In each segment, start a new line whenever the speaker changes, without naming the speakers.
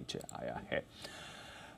नीचे आया है।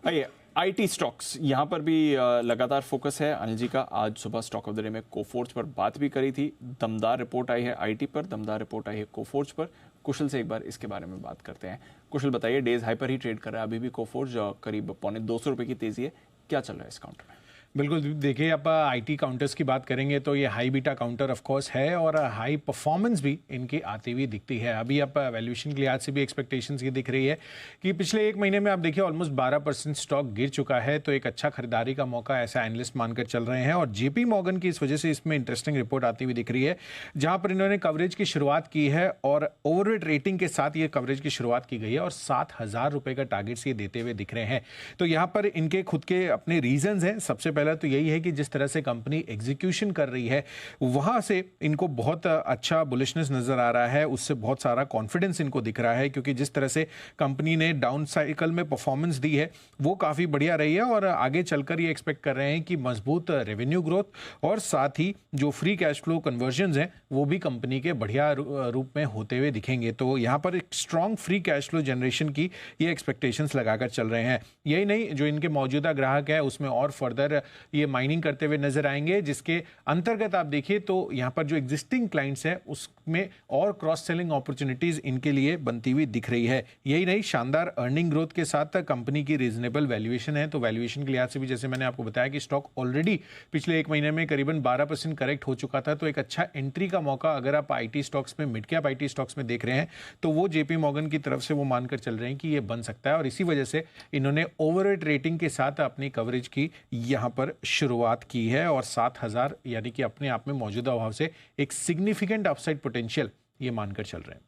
आइए आईटी स्टॉक्स, यहाँ पर भी लगातार फोकस है अनिल जी का। आज सुबह स्टॉक ऑफ द डे में कोफोर्ज पर बात भी करी थी। दमदार रिपोर्ट आई है आईटी पर, दमदार रिपोर्ट आई है कोफोर्ज पर। कुशल से एक बार इसके बारे में बात करते हैं। कुशल बताइए, डेज हाई पर ही ट्रेड कर रहा है अभी भी कोफोर्ज, करीब ₹250 की तेजी है, क्या चल रहा है इस काउंटर में?
बिल्कुल, देखिए आप आईटी काउंटर्स की बात करेंगे तो ये high beta counter of course है और हाई परफॉर्मेंस भी इनकी आती हुई दिखती है। अभी आप वैल्यूएशन के लिहाज से भी एक्सपेक्टेशंस ये दिख रही है कि पिछले एक महीने में आप देखिए ऑलमोस्ट 12% स्टॉक गिर चुका है, तो एक अच्छा खरीदारी का मौका ऐसा एनालिस्ट मानकर चल रहे हैं। और जेपी मॉर्गन की इस वजह से इसमें इंटरेस्टिंग रिपोर्ट आती हुई दिख रही है, जहां पर इन्होंने कवरेज की शुरुआत की है और ओवरवेट रेटिंग के साथ ये कवरेज की शुरुआत की गई है और ₹7,000 का टारगेट्स ये देते हुए दिख रहे हैं। तो यहाँ पर इनके खुद के अपने रीजंस हैं। सबसे पहला तो यही है कि जिस तरह से कंपनी एग्जीक्यूशन कर रही है वहां से इनको बहुत अच्छा बुलिशनेस नजर आ रहा है, उससे बहुत सारा कॉन्फिडेंस इनको दिख रहा है, क्योंकि जिस तरह से कंपनी ने डाउन साइकिल में परफॉर्मेंस दी है वो काफी बढ़िया रही है और आगे चलकर ये एक्सपेक्ट कर रहे हैं कि मजबूत रेवेन्यू ग्रोथ और साथ ही जो फ्री कैश फ्लो कन्वर्जन हैं वो भी कंपनी के बढ़िया रूप में होते हुए दिखेंगे। तो यहां पर एक strong free cash flow generation की ये एक्सपेक्टेशंस लगाकर चल रहे हैं। यही नहीं, जो इनके मौजूदा ग्राहक है उसमें और फर्दर ये माइनिंग करते हुए नजर आएंगे, जिसके अंतर्गत आप देखिए तो यहां पर जो एग्जिस्टिंग क्लाइंट्स हैं उसमें और क्रॉस सेलिंग अपॉर्चुनिटीज इनके लिए बनती हुई दिख रही है। यही नहीं, शानदार अर्निंग ग्रोथ के साथ कंपनी की रीजनेबल वैल्यूएशन है। तो वैल्यूएशन के लिहाज से भी जैसे मैंने आपको बताया कि स्टॉक ऑलरेडी पिछले एक महीने में करीबन 12% करेक्ट हो चुका था, तो एक अच्छा एंट्री का मौका अगर आप आईटी स्टॉक्स में, मिड कैप आईटी स्टॉक्स में देख रहे हैं तो वो जेपी मॉर्गन की तरफ से वो मानकर चल रहे हैं कि ये बन सकता है और इसी वजह से इन्होंने ओवरवेट रेटिंग के साथ अपनी कवरेज की यहां पर शुरुआत की है और 7,000 यानी कि अपने आप में मौजूदा भाव से एक सिग्निफिकेंट अपसाइड पोटेंशियल ये मानकर चल रहे हैं।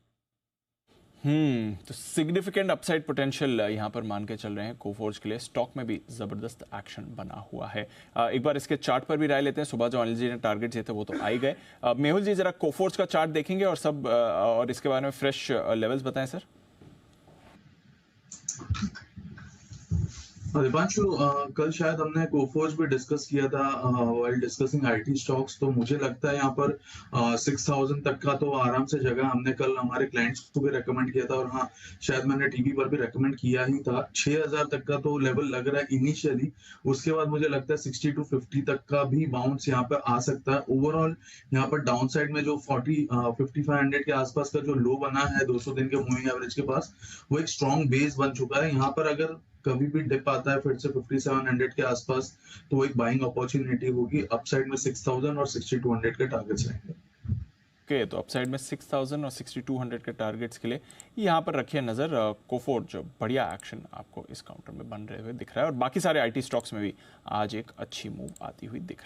तो सिग्निफिकेंट अपसाइड पोटेंशियल यहाँ पर मान के चल रहे हैं कोफोर्ज के लिए। स्टॉक में भी जबरदस्त एक्शन बना हुआ है। एक बार इसके चार्ट पर भी राय लेते हैं। सुबह जो अनिल जी ने टारगेट दिए थे वो तो आ ही गए। मेहुल जी जरा कोफोर्ज का चार्ट देखेंगे और सब और इसके बारे में फ्रेश लेवल्स बताएं सर।
दीपांशु, कल शायद हमने कोफोर्ज भी डिस्कस किया था व्हाइल डिस्कसिंग आईटी स्टॉक्स। तो मुझे लगता है यहाँ पर 6,000 तक का तो आराम से जगह। हमने कल हमारे क्लाइंट्स को भी रेकमेंड किया था और हाँ, शायद मैंने टीवी पर भी रेकमेंड किया ही था। 6,000 तक का तो लेवल लग रहा है इनिशियली। उसके बाद मुझे लगता है 60 to 50 तक का भी बाउंस यहाँ पर आ सकता है। ओवरऑल यहाँ पर डाउन साइड में जो 5500 के आसपास का जो लो बना है 200 दिन के मूविंग एवरेज के पास, वो एक स्ट्रॉन्ग बेस बन चुका है। यहाँ पर अगर कभी भी डिप आता है फिर से 5700 के आसपास, तो एक बाइंग अपॉर्चुनिटी होगी। अपसाइड में 6,000 और 6200 के टारगेट्स रहेंगे।
ओके, तो अपसाइड में 6,000 और 6200 के टारगेट्स के लिए यहाँ पर रखिए नज़र। कोफोर्ज बढ़िया एक्शन आपको इस काउंटर में बन रहे हुए दिख रहा है और बाकी सारे आईटी स्टॉक्स में भी आज एक अच्छी मूव आती हुई दिख रही है।